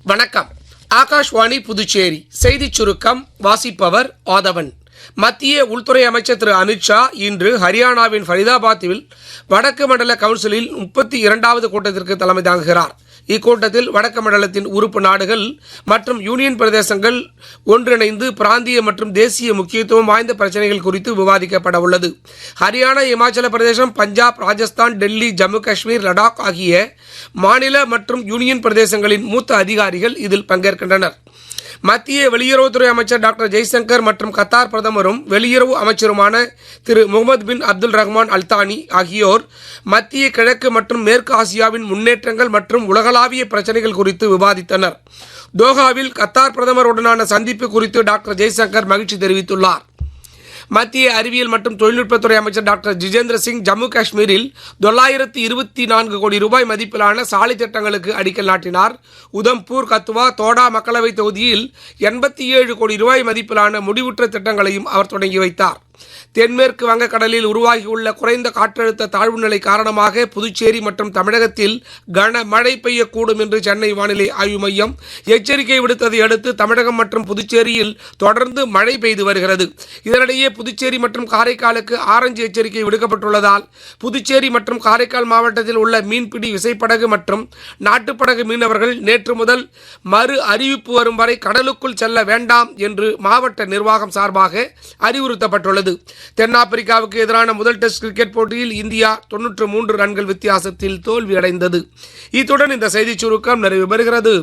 வணக்கம். ஆகாஷ்வாணி புதுச்சேரி செய்திச் சுருக்கம் வாசிப்பவர் ஆதவன். மத்திய உள்துறை அமைச்சர் திரு அமித்ஷா இன்று ஹரியானாவின் ஃபரிதாபாத்தில் வடக்கு மண்டல கவுன்சிலில் 32வது கூட்டத்திற்கு தலைமை தாங்குகிறார். இக்கூட்டத்தில் வடக்கு மண்டலத்தின் உறுப்பு நாடுகள் மற்றும் யூனியன் பிரதேசங்கள் ஒன்றிணைந்து பிராந்திய மற்றும் தேசிய முக்கியத்துவம் வாய்ந்த பிரச்சனைகள் குறித்து விவாதிக்கப்பட உள்ளது. ஹரியானா, இமாச்சல பிரதேசம், பஞ்சாப், ராஜஸ்தான், டெல்லி, ஜம்மு காஷ்மீர், லடாக் ஆகிய மாநில மற்றும் யூனியன் பிரதேசங்களின் மூத்த அதிகாரிகள் இதில் பங்கேற்கின்றனர். மத்திய வெளியுறவுத்துறை அமைச்சர் டாக்டர் ஜெய்சங்கர் மற்றும் கத்தார் பிரதமரும் வெளியுறவு அமைச்சருமான திரு முகமது பின் அப்துல் ரஹ்மான் அல்தானி ஆகியோர் மத்திய கிழக்கு மற்றும் மேற்கு ஆசியாவின் முன்னேற்றங்கள் மற்றும் உலகளாவிய பிரச்சனைகள் குறித்து விவாதித்தனர். தோஹாவில் கத்தார் பிரதமருடனான சந்திப்பு குறித்து டாக்டர் ஜெய்சங்கர் மகிழ்ச்சி தெரிவித்துள்ளார். மத்திய அறிவியல் மற்றும் தொழில்நுட்பத்துறை அமைச்சர் டாக்டர் ஜிதேந்திர சிங் ஜம்மு காஷ்மீரில் 924 கோடி ரூபாய் மதிப்பிலான சாலை திட்டங்களுக்கு அடிக்கல் நாட்டினார். உதம்பூர், கத்துவா, தோடா மக்களவைத் தொகுதியில் 87 கோடி ரூபாய் மதிப்பிலான முடிவுற்ற திட்டங்களையும் அவர் தொடங்கி வைத்தார். தென்மேற்கு வங்கக்கடலில் உருவாகியுள்ள குறைந்த காற்றழுத்த தாழ்வு நிலை காரணமாக புதுச்சேரி மற்றும் தமிழகத்தில் கனமழை பெய்யக்கூடும் என்று சென்னை வானிலை ஆய்வு மையம் எச்சரிக்கை விடுத்ததை அடுத்து தமிழகம் மற்றும் புதுச்சேரியில் தொடர்ந்து மழை பெய்து வருகிறது. இதனிடையே புதுச்சேரி மற்றும் காரைக்காலுக்கு ஆரஞ்சு எச்சரிக்கை விடுக்கப்பட்டுள்ளதால் புதுச்சேரி மற்றும் காரைக்கால் மாவட்டத்தில் உள்ள மீன்பிடி விசைப்படகு மற்றும் நாட்டுப்படகு மீனவர்கள் நேற்று முதல் மறு அறிவிப்பு வரும் வரை கடலுக்குள் செல்ல வேண்டாம் என்று மாவட்ட நிர்வாகம் சார்பாக அறிவுறுத்தப்பட்டுள்ளது. தென்னாப்பிரிக்காவுக்கு எதிரான முதல் டெஸ்ட் கிரிக்கெட் போட்டியில் இந்தியா 93 ரன்கள் வித்தியாசத்தில் தோல்வியடைந்தது. இத்துடன் இந்த செய்திச் சுருக்கம் நிறைவு பெறுகிறது.